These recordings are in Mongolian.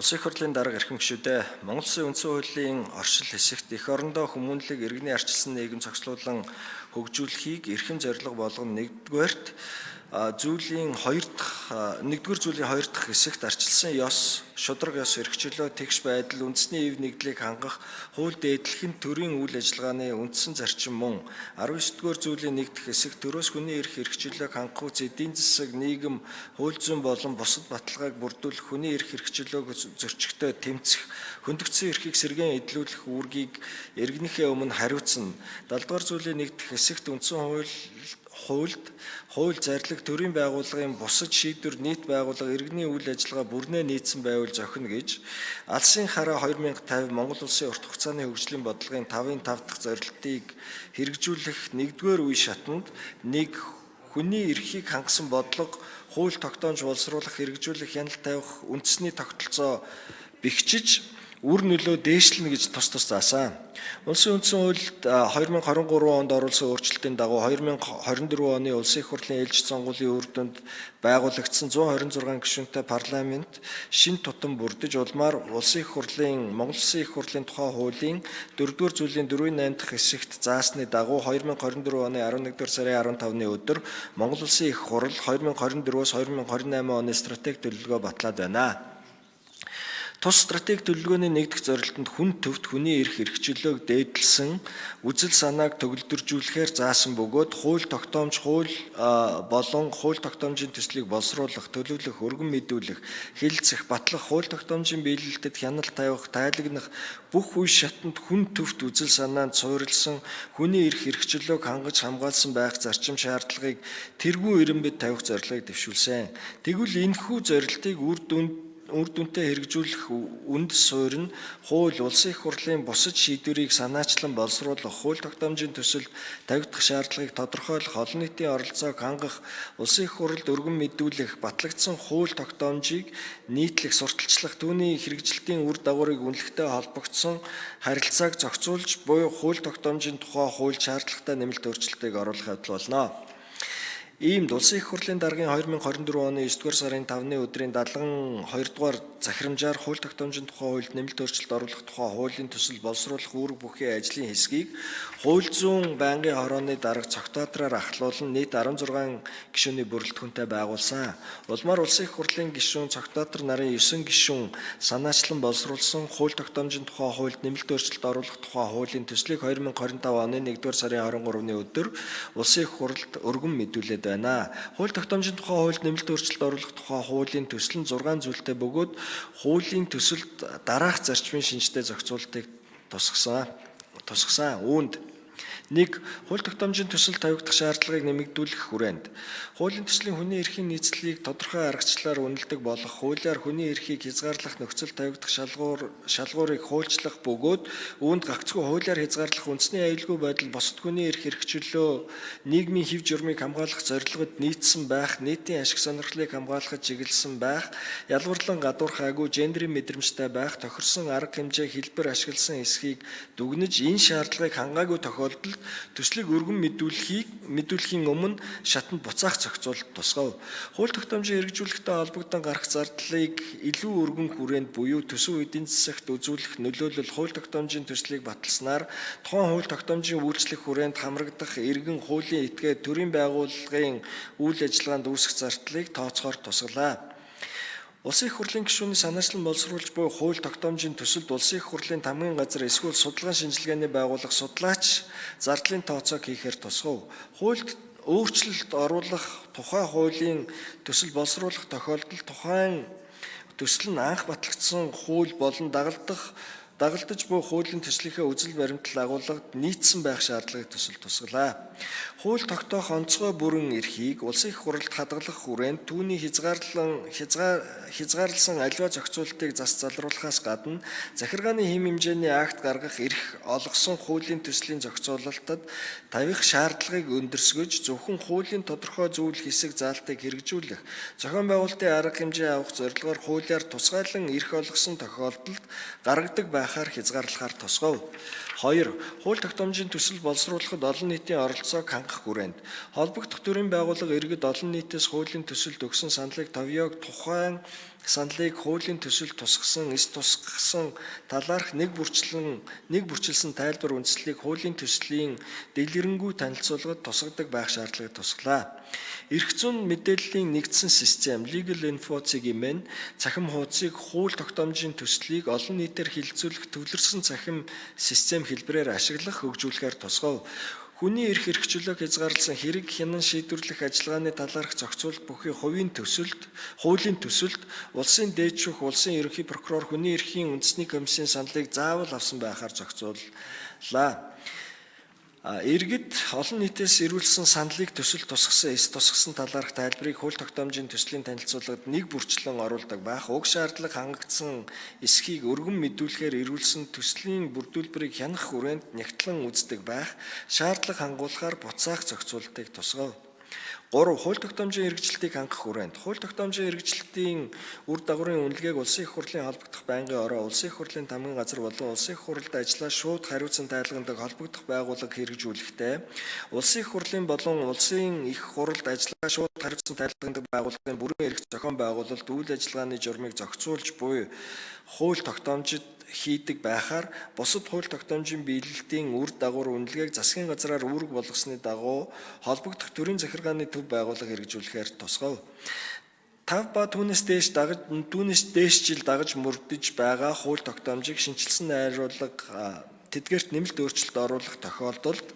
Улсын их хурлын дарга эрхэм гишүүдээ Монгол Улсын үндсэн хуулийн оршил хэсэгт эх орондоо хүмүүнлэг иргэний арчилсан нийгэм зохицуулан хөгжүүлэхийг эрхэм зорилго болгон нэгдүгээр зүйлийн хоёр дахь хэсэгт арчилсан ёс, шударга ёс эрхчлөө, тэгш байдал, үндэсний ив нэгдлийг хангах, хууль дээдлэх нь төрийн үйл ажиллагааны үндсэн зарчим мөн 19-р зүйлийн нэг дахь хэсэг төрөөс хүний эрх эрхчлөөг хангах, эдийн засаг, нийгэм, хууль зүйн болон бусад баталгааг бүрдүүлэх, хүний эрх эрхчлөөг зөрчигтэй тэмцэх, хөндөгдсөн эрхийг сэргээн эдлүүлэх үүргийг иргэнийхээ өмнө хариуцна. 70-р зүйлийн нэг дахь хэсэгт үндсэн хууль зарлиг төрийн байгууллагын бусад шийдвэр нийт байгууллага иргэний үйл ажиллагаа бүрнээ нийцсэн байвал зохино гэж Алсын хараа 2050 Монгол Улсын урт хугацааны хөгжлийн бодлогын 5-5 дахь зорилтыг хэрэгжүүлэх нэгдүгээр үе шатанд нэг хүний эрхийг хангасан бодлого хууль тогтоомж боловсруулах хэрэгжүүлэх хяналт тавих үндэсний тогтолцоо бэхжиж үр нөлөө дээшлэнэ гэж тус заасан. Улсын үндсэн хуульд 2023 онд оруулсан өөрчлөлтийн дагуу 2024 оны Улсын их хурлын ээлжид сонгуулийн үр дүнд байгуулагдсан 126 гишүүнтэй парламент шинэ тутам бүрдэж улмаар Монгол Улсын их хурлын тухай хуулийн 4-р зүйлийн 4-8 дахь хэсэгт заасны дагуу 2024 оны 11-р сарын 15-ны өдөр Монгол Улсын их хурл 2024-өөс 2028 оны стратеги төлөвлөгөө батлаад байна. Тус стратеги төлөвлөгөөний нэг дахь зорилтод хүн төвд хүний эрх эрхчлөөг дээдлсэн үзэл санааг төгөлдржүүлэхээр заасан бөгөөд хууль болон хууль тогтоомжийн төслийг боловсруулах, төлөвлөх, өргөн мэдүүлэх, хэлэлцэх, батлах, хууль тогтоомжийн биелэлтэд хяналт тавих, тайлагнах бүх үе шатанд хүн төвд үзэл санаанд суурилсан хүний эрх эрхчлөөг хангаж хамгаалсан байх зарчим шаардлагыг тэргүү эренбэд тавих зорилгыг дэвшүүлсэн. Тэгвэл энэхүү зорилтыг үр дүнтэй хэрэгжүүлэх үндэс суурь нь хууль, Улсын их хурлын бусад шийдвэрийг санаачлан боловсруулах, хууль тогтоомжийн төсөлд тавигдах шаардлагыг тодорхойлох, олон нийтийн оролцоог хангах, Улсын их хурлд өргөн мэдүүлэх, батлагдсан хууль тогтоомжийг нийтлэх, сурталчлах, түүний хэрэгжилтийн үр дагаврыг үнэлэхтэй холбогдсон харилцааг зохицуулж буй хууль тогтоомжийн тухай хууль шаардлагатай нэмэлт өөрчлөлтийг оруулах явдал болно. Иймд Улсын их хурлын даргын 2024 оны 9-р сарын 5-ны өдрийн 72-р захирамжаар хууль тогтоомжийн тухай хуульд нэмэлт өөрчлөлт оруулах тухай хуулийн төсөл боловсруулах үүрэг бүхий ажлын хэсгийг хууль зүйн байнгын хорооны дарга цогтоотроор ахлуулан нийт 16 гишүүний бүрэлдэхүүнтэй байгуулсан. Улмаар Улсын их хурлын гишүүн цогтоотор нарын 9 гишүүн санаачлан боловсруулсан хууль тогтоомжийн тухай хуульд нэмэлт өөрчлөлт оруулах тухай хуулийн төслийг 2025 оны 1-р сарын 23-ны өдөр Улсын их хурлд өргөн мэдүүлээд байна. Хууль тогтоомжийн тухай хуульд нэмэлт өөрчлөлт оруулах тухай хуулийн төсөл нь 6 зүйлтэй бөгөөд хуулийн төсөлд дараах зарчмын шинжтэй зохицуултыг тусгасан. Үүнд 1. Хууль тогтоомжийн төсөл тавигдах шаардлагыг нэмэгдүүлэх хүрээнд хуулийн төслийн хүний эрхийн нийцлэлийг тодорхой аргачлалаар үнэлдэг болох хуулиар хүний эрхийг хязгаарлах нөхцөл тавигдах шалгуурыг хуульчлах бөгөөд үүнд гагцхүү хуулиар хязгаарлах үндэсний аюулгүй байдал бусад хүний эрх эрхчлөө нийгмийн хэв журмыг хамгаалах зорилгод нийцсэн байх, нийтийн ашиг сонирхлыг хамгаалахад чиглэсэн байх, ялгуурлан гадуурхаагүй гендерийн мэдрэмжтэй байх, тохирсон арга хэмжээ хэлбэр ашигласан эсхийг дүгнэж энэ шаардлагыг хангаагүй тохиолдолд төслийг өргөн мэдүүлэхийн өмнө шатанд буцаах зохицуулалт тусгав. Хууль тогтоомжийн хэрэгжүүлэлттэй холбогдсон гарах зардлыг илүү өргөн хүрээнд буюу төсөв эдийн засагт үзүүлэх нөлөөлөл хууль тогтоомжийн төслийг баталснаар тухайн хууль тогтоомжийн үйлчлэх хүрээнд хамрагдах иргэн хуулийн этгээд төрийн байгууллагын үйл ажиллагаанд үүсэх зардлыг тооцохоор тусгалаа. Улсын их хурлын гишүүний санаачлан боловсруулж буй хууль тогтоомжийн төсөлд Улсын их хурлын тамгын газар эсвэл судалгаан шинжилгээний байгууллага судлаач зардлын тооцоог хийхээр тусгав. Хуульд өөрчлөлт оруулах тухай хуулийн төсөл боловсруулах тохиолдолд тухайн төсөл нь анх батлагдсан хууль болон дагалдаж буй хуулийн төслийнхээ үзэл баримтлал агуулгад нийцсэн байх шаардлагыг төсөл тусгалаа. Хууль тогтоох онцгой бүрэн эрхийг Улсын их хурлд хадгалах хүрээнд түүний хязгаарласан аливаа зохицуултыг зас залруулахаас гадна захиргааны хэм хэмжээний акт гаргах эрх олгосон хуулийн төслийн зохицуулалтад тавих шаардлагыг өндөрсгөж зөвхөн хуулийн тодорхой зүйл хэсэг заалтыг хэрэгжүүлэх, зохион байгуулалтын арга хэмжээ авах зорилгоор хуулиар тусгайлан эрх олгосон тохиолдолд гаргадаг байхаар хязгаарлахаар тусгав. 2. Хууль тогтоомжийн төсөл боловсруулахад олон нийтийн оролцоог хангах хүрээнд холбогдох төрийн байгууллага иргэд олон нийтээс хуулийн төсөлд өгсөн саналыг товёог тухайн саналыг хуулийн төсөл тусгасан, эс тусгасан талаарх нэг бүрчилсэн тайлбар үндслийг хуулийн төслийн дэлгэрэнгүй танилцуулгад тусгадаг байх шаардлагыг тусглаа. Эрх зүйн мэдээллийн нэгдсэн систем Legal Info цэгийн цахим хуудсыг хууль тогтоомжийн төслийг олон нийтээр хилцүүлэх төвлөрсөн цахим систем хэлбэрээр ашиглах хөгжүүлэхээр тусгав. Хүний эрх хэрэгжүүлэх хязгаарласан хэрэг хянан шийдвэрлэх ажиллагааны талаарх зохицуулт бүхий хуулийн төсөлд, улсын дээдшүүх, улсын ерөнхий прокурор, хүний эрхийн үндэсний комиссийн саналыг заавал авсан байхаар зохицууллаа. Иргэд олон нийтээс ирүүлсэн саналыг төсөл тусгасан, эс тусгасан талаарх тайлбарыг хууль тогтоомжийн төслийн танилцуулгад нэг бүрчлэн оруулдаг байх, уг шаардлага хангагдсан эсхийг өргөн мэдүүлэхээр ирүүлсэн төслийн бүрдүүлбэрийг хянах хүрээнд нягтлан үздэг байх, шаардлага хангуулахаар буцаах зохицуултыг тусгав. 3. Хууль тогтоомжийн хэрэгжилтийг хангах хүрээнд. Хууль тогтоомжийн хэрэгжилтийн үр дагаврын үнэлгээг Улсын их хурлын холбогдох байнгын ороо, Улсын их хурлын тамгын газар болон Улсын их хурлд ажиллаа шууд хариуцсан тайлганадаг холбогдох байгууллага хэрэгжүүлэхдээ Улсын их хурлын болон Улсын их хуралд ажиллаа шууд хариуцсан тайлганадаг байгууллагын бүрэн эрх зохион байгуулалт үйл ажиллагааны журмыг зохицуулж буй хууль тогтоомжид хийдэг байхаар бусад хууль тогтоомжийн биелэлтийн үр дагавар үнэлгээг засгийн газраар үүрэг болгосны дагуу холбогдох төрийн захиргааны төв байгууллага хэрэгжүүлэхээр тусгав. 5 ба түүнээс дээш жил дагаж мөрдөж байгаа хууль тогтоомжийг шинжилсэн найруулга тэдгээрт нэмэлт өөрчлөлт оруулах тохиолдолд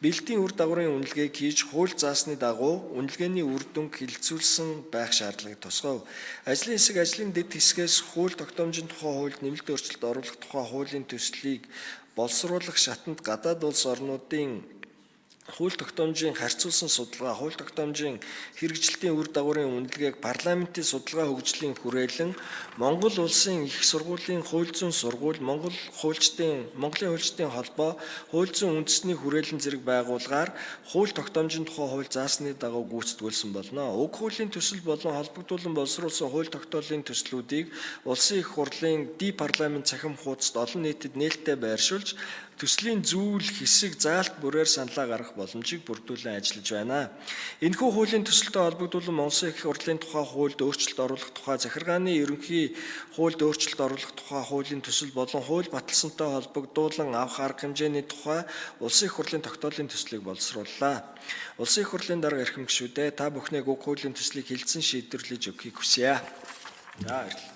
биелэлтийн үр дагаврын үнэлгээг хийж хууль заасны дагуу үнэлгээний үр дүнг хилцүүлсэн байх шаардлагыг тусгав. Ажлын хэсэг ажлын дэд хэсгээс хууль тогтоомжийн тухай хуульд нэмэлт өөрчлөлт оруулах тухай хуулийн төслийг боловсруулах шатанд гадаад улс орнуудын хууль тогтоомжийн харьцуулсан судалгаа, хууль тогтоомжийн хэрэгжилтийн үр дагаврын үнэлгээг парламентын судалгаа хөгжлийн хүрээлэн Монгол Улсын их сургуулийн хууль зүйн сургууль, Монголын хуульчдын холбоо, хууль зүйн үндэсний хүрээлэн зэрэг байгууллагаар хууль тогтоомжийн тухай хууль заасны дагуу гүйцэтгүүлсэн болно. Уг хуулийн төсөл болон холбогдуулан боловсруулсан хууль тогтоолын төслүүдийг Улсын их хурлын парламент цахим хуудасд олон нийтэд нээлттэй байршуулж төслийн зүйл хэсэг заалт бүрээр саналаа гаргах боломжийг бүрдүүлэн ажиллаж байна. Энэхүү хуулийн төсөлтэй холбогдуулан Улсын их хурлын тухай хуульд өөрчлөлт оруулах тухай, захиргааны ерөнхий хуульд өөрчлөлт оруулах тухай хуулийн төсөл болон хууль баталсантай холбогдуулан авах арга хэмжээний тухай Улсын их хурлын тогтоолын төслийг боловсрууллаа. Улсын их хурлын дарга эрхэм гишүүдээ та бүхнийг уг хуулийн төслийг хилцэн шийдвэрлэж өгөхийг хүсье. За баярлалаа.